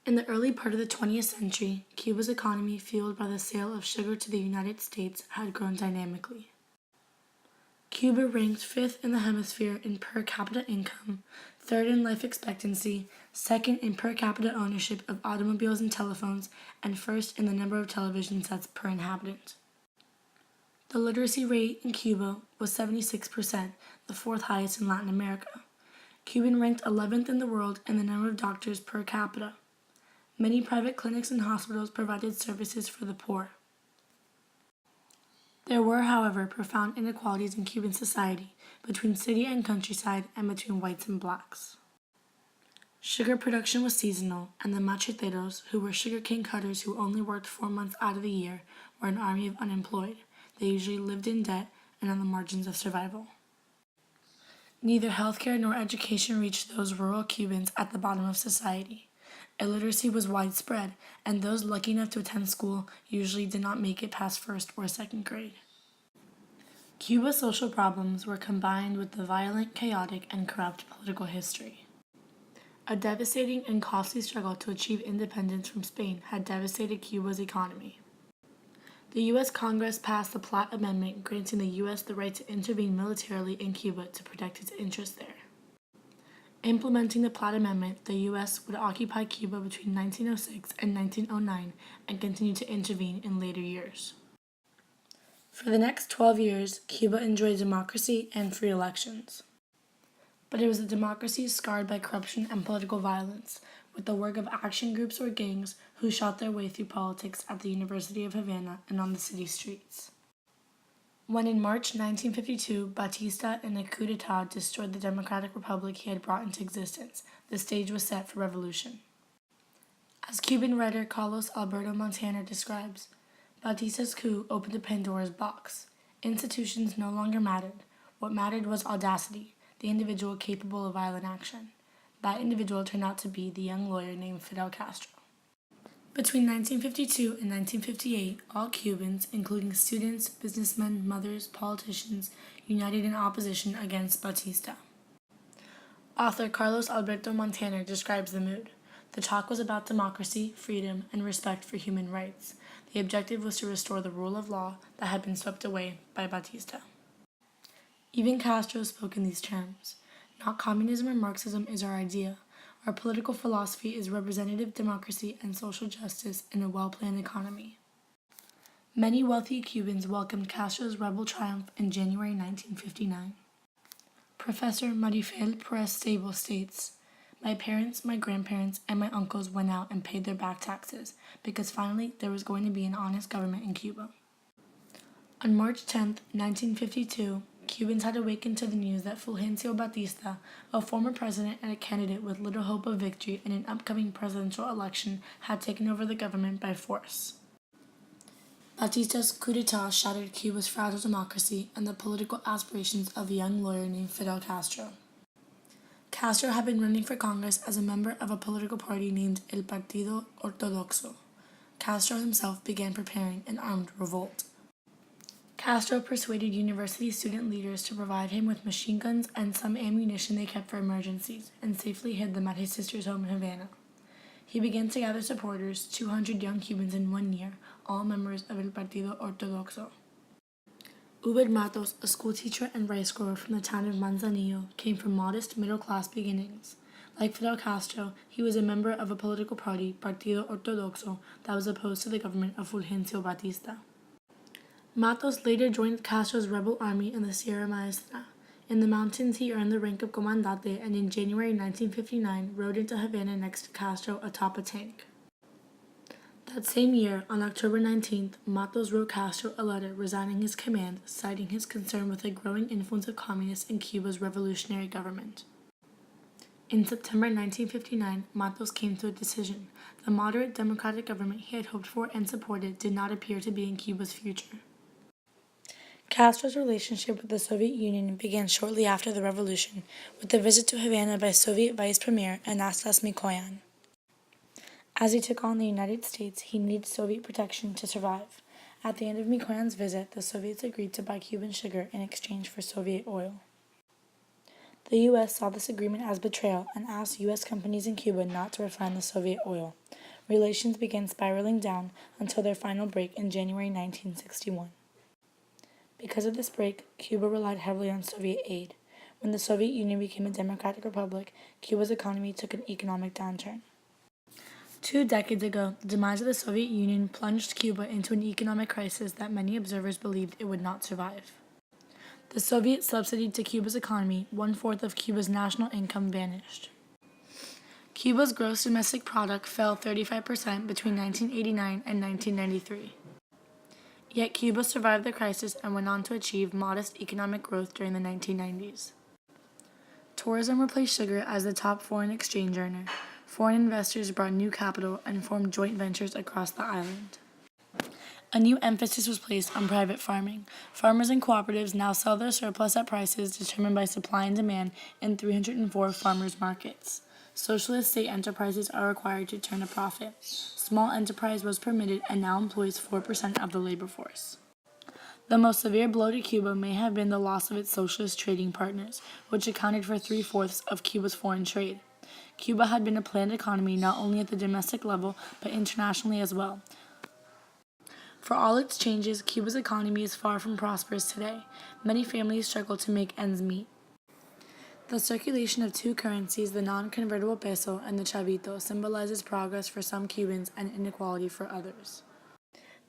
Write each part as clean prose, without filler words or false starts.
In the early part of the 20th century, Cuba's economy, fueled by the sale of sugar to the United States, had grown dynamically. Cuba ranked fifth in the hemisphere in per capita income, third in life expectancy, second in per capita ownership of automobiles and telephones, and first in the number of television sets per inhabitant. The literacy rate in Cuba was 76%, the fourth highest in Latin America. Cuba ranked 11th in the world in the number of doctors per capita. Many private clinics and hospitals provided services for the poor. There were, however, profound inequalities in Cuban society, between city and countryside, and between whites and blacks. Sugar production was seasonal, and the macheteros, who were sugarcane cutters who only worked 4 months out of the year, were an army of unemployed. They usually lived in debt and on the margins of survival. Neither healthcare nor education reached those rural Cubans at the bottom of society. Illiteracy was widespread, and those lucky enough to attend school usually did not make it past first or second grade. Cuba's social problems were combined with the violent, chaotic, and corrupt political history. A devastating and costly struggle to achieve independence from Spain had devastated Cuba's economy. The U.S. Congress passed the Platt Amendment, granting the U.S. the right to intervene militarily in Cuba to protect its interests there. Implementing the Platt Amendment, the U.S. would occupy Cuba between 1906 and 1909 and continue to intervene in later years. For the next 12 years, Cuba enjoyed democracy and free elections. But it was a democracy scarred by corruption and political violence, with the work of action groups or gangs who shot their way through politics at the University of Havana and on the city streets. When in March 1952, Batista in a coup d'etat destroyed the democratic republic he had brought into existence, the stage was set for revolution. As Cuban writer Carlos Alberto Montana describes, Batista's coup opened a Pandora's box. Institutions no longer mattered. What mattered was audacity, the individual capable of violent action. That individual turned out to be the young lawyer named Fidel Castro. Between 1952 and 1958, all Cubans, including students, businessmen, mothers, politicians, united in opposition against Batista. Author Carlos Alberto Montana describes the mood. The talk was about democracy, freedom, and respect for human rights. The objective was to restore the rule of law that had been swept away by Batista. Even Castro spoke in these terms. Not communism or Marxism is our idea. Our political philosophy is representative democracy and social justice in a well-planned economy. Many wealthy Cubans welcomed Castro's rebel triumph in January 1959. Professor Marifel Perez-Stable states, "My parents, my grandparents, and my uncles went out and paid their back taxes because finally there was going to be an honest government in Cuba." On March 10, 1952, Cubans had awakened to the news that Fulgencio Batista, a former president and a candidate with little hope of victory in an upcoming presidential election, had taken over the government by force. Batista's coup d'etat shattered Cuba's fragile democracy and the political aspirations of a young lawyer named Fidel Castro. Castro had been running for Congress as a member of a political party named El Partido Ortodoxo. Castro himself began preparing an armed revolt. Castro persuaded university student leaders to provide him with machine guns and some ammunition they kept for emergencies, and safely hid them at his sister's home in Havana. He began to gather supporters, 200 young Cubans in 1 year, all members of El Partido Ortodoxo. Ubed Matos, a schoolteacher and rice grower from the town of Manzanillo, came from modest middle-class beginnings. Like Fidel Castro, he was a member of a political party, Partido Ortodoxo, that was opposed to the government of Fulgencio Batista. Matos later joined Castro's rebel army in the Sierra Maestra. In the mountains, he earned the rank of comandante and in January 1959 rode into Havana next to Castro atop a tank. That same year, on October 19th, Matos wrote Castro a letter resigning his command, citing his concern with the growing influence of communists in Cuba's revolutionary government. In September 1959, Matos came to a decision. The moderate democratic government he had hoped for and supported did not appear to be in Cuba's future. Castro's relationship with the Soviet Union began shortly after the revolution, with a visit to Havana by Soviet Vice Premier Anastas Mikoyan. As he took on the United States, he needed Soviet protection to survive. At the end of Mikoyan's visit, the Soviets agreed to buy Cuban sugar in exchange for Soviet oil. The U.S. saw this agreement as betrayal and asked U.S. companies in Cuba not to refine the Soviet oil. Relations began spiraling down until their final break in January 1961. Because of this break, Cuba relied heavily on Soviet aid. When the Soviet Union became a democratic republic, Cuba's economy took an economic downturn. 2 decades ago, the demise of the Soviet Union plunged Cuba into an economic crisis that many observers believed it would not survive. The Soviet subsidy to Cuba's economy, 1/4 of Cuba's national income, vanished. Cuba's gross domestic product fell 35% between 1989 and 1993. Yet Cuba survived the crisis and went on to achieve modest economic growth during the 1990s. Tourism replaced sugar as the top foreign exchange earner. Foreign investors brought new capital and formed joint ventures across the island. A new emphasis was placed on private farming. Farmers and cooperatives now sell their surplus at prices determined by supply and demand in 304 farmers' markets. Socialist state enterprises are required to turn a profit. Small enterprise was permitted and now employs 4% of the labor force. The most severe blow to Cuba may have been the loss of its socialist trading partners, which accounted for 3/4 of Cuba's foreign trade. Cuba had been a planned economy not only at the domestic level, but internationally as well. For all its changes, Cuba's economy is far from prosperous today. Many families struggle to make ends meet. The circulation of 2 currencies, the non-convertible peso and the chavito, symbolizes progress for some Cubans and inequality for others.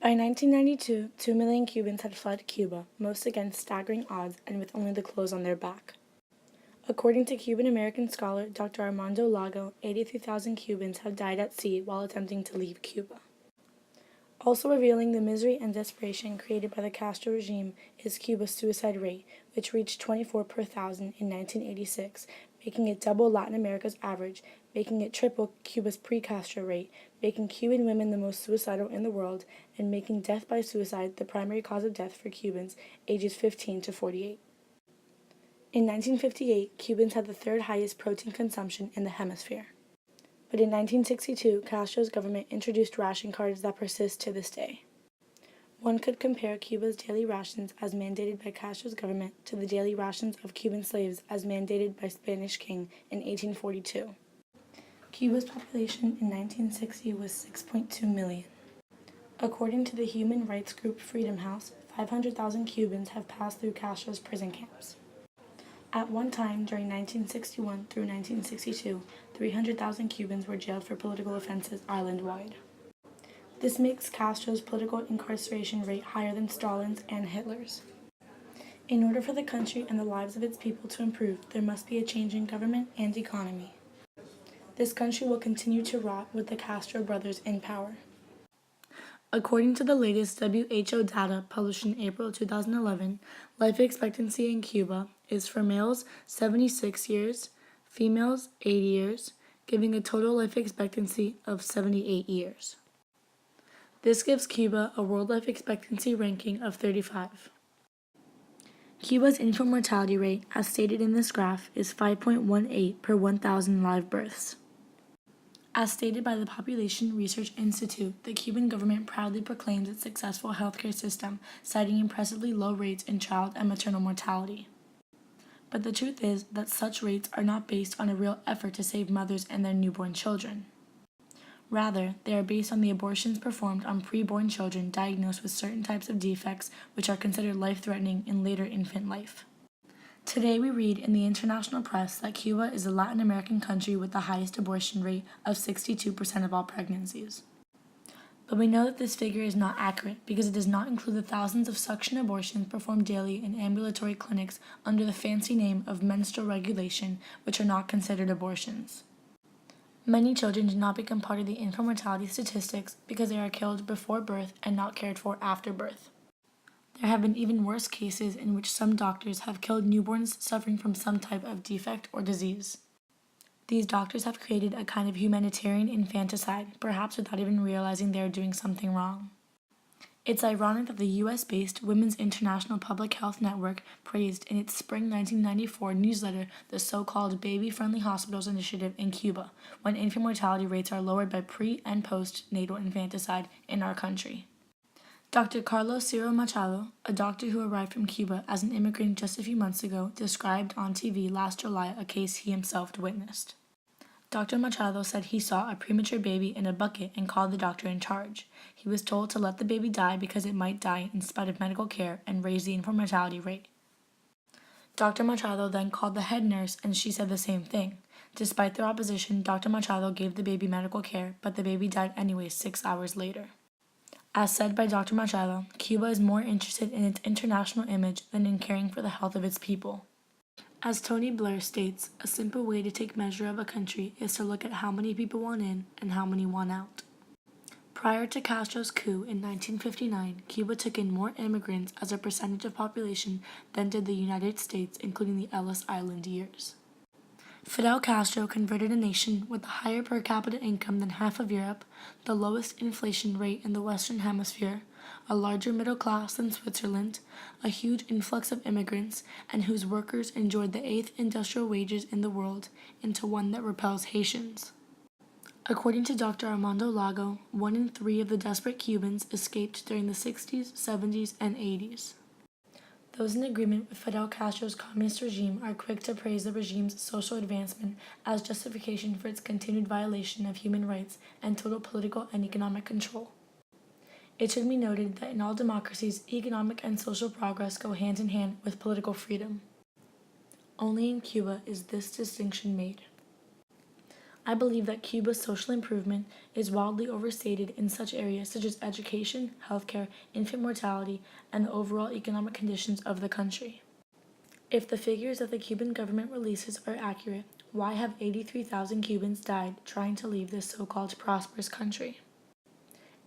By 1992, 2 million Cubans had fled Cuba, most against staggering odds and with only the clothes on their back. According to Cuban-American scholar Dr. Armando Lago, 83,000 Cubans have died at sea while attempting to leave Cuba. Also revealing the misery and desperation created by the Castro regime is Cuba's suicide rate, which reached 24 per thousand in 1986, making it double Latin America's average, making it triple Cuba's pre-Castro rate, making Cuban women the most suicidal in the world, and making death by suicide the primary cause of death for Cubans ages 15 to 48. In 1958, Cubans had the 3rd highest protein consumption in the hemisphere. But in 1962, Castro's government introduced ration cards that persist to this day. One could compare Cuba's daily rations as mandated by Castro's government to the daily rations of Cuban slaves as mandated by Spanish king in 1842. Cuba's population in 1960 was 6.2 million. According to the human rights group Freedom House, 500,000 Cubans have passed through Castro's prison camps. At one time, during 1961 through 1962, 300,000 Cubans were jailed for political offenses island-wide. This makes Castro's political incarceration rate higher than Stalin's and Hitler's. In order for the country and the lives of its people to improve, there must be a change in government and economy. This country will continue to rot with the Castro brothers in power. According to the latest WHO data published in April 2011, life expectancy in Cuba is for males 76 years, females 80 years, giving a total life expectancy of 78 years. This gives Cuba a world life expectancy ranking of 35. Cuba's infant mortality rate, as stated in this graph, is 5.18 per 1,000 live births. As stated by the Population Research Institute, the Cuban government proudly proclaims its successful healthcare system, citing impressively low rates in child and maternal mortality. But the truth is that such rates are not based on a real effort to save mothers and their newborn children. Rather, they are based on the abortions performed on preborn children diagnosed with certain types of defects which are considered life-threatening in later infant life. Today we read in the international press that Cuba is a Latin American country with the highest abortion rate of 62% of all pregnancies. But we know that this figure is not accurate because it does not include the thousands of suction abortions performed daily in ambulatory clinics under the fancy name of menstrual regulation, which are not considered abortions. Many children do not become part of the infant mortality statistics because they are killed before birth and not cared for after birth. There have been even worse cases in which some doctors have killed newborns suffering from some type of defect or disease. These doctors have created a kind of humanitarian infanticide, perhaps without even realizing they are doing something wrong. It's ironic that the US-based Women's International Public Health Network praised in its spring 1994 newsletter the so-called Baby-Friendly Hospitals Initiative in Cuba, when infant mortality rates are lowered by pre- and post-natal infanticide in our country. Dr. Carlos Ciro Machado, a doctor who arrived from Cuba as an immigrant just a few months ago, described on TV last July a case he himself witnessed. Dr. Machado said he saw a premature baby in a bucket and called the doctor in charge. He was told to let the baby die because it might die in spite of medical care and raise the infant mortality rate. Dr. Machado then called the head nurse and she said the same thing. Despite their opposition, Dr. Machado gave the baby medical care, but the baby died anyway 6 hours later. As said by Dr. Machado, Cuba is more interested in its international image than in caring for the health of its people. As Tony Blair states, a simple way to take measure of a country is to look at how many people want in and how many want out. Prior to Castro's coup in 1959, Cuba took in more immigrants as a percentage of population than did the United States, including the Ellis Island years. Fidel Castro converted a nation with a higher per capita income than half of Europe, the lowest inflation rate in the Western Hemisphere, a larger middle class than Switzerland, a huge influx of immigrants, and whose workers enjoyed the 8th industrial wages in the world, into one that repels Haitians. According to Dr. Armando Lago, 1 in 3 of the desperate Cubans escaped during the 60s, 70s, and 80s. Those in agreement with Fidel Castro's communist regime are quick to praise the regime's social advancement as justification for its continued violation of human rights and total political and economic control. It should be noted that in all democracies, economic and social progress go hand in hand with political freedom. Only in Cuba is this distinction made. I believe that Cuba's social improvement is wildly overstated in such areas such as education, healthcare, infant mortality, and the overall economic conditions of the country. If the figures that the Cuban government releases are accurate, why have 83,000 Cubans died trying to leave this so-called prosperous country?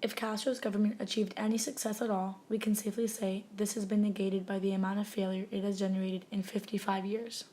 If Castro's government achieved any success at all, we can safely say this has been negated by the amount of failure it has generated in 55 years.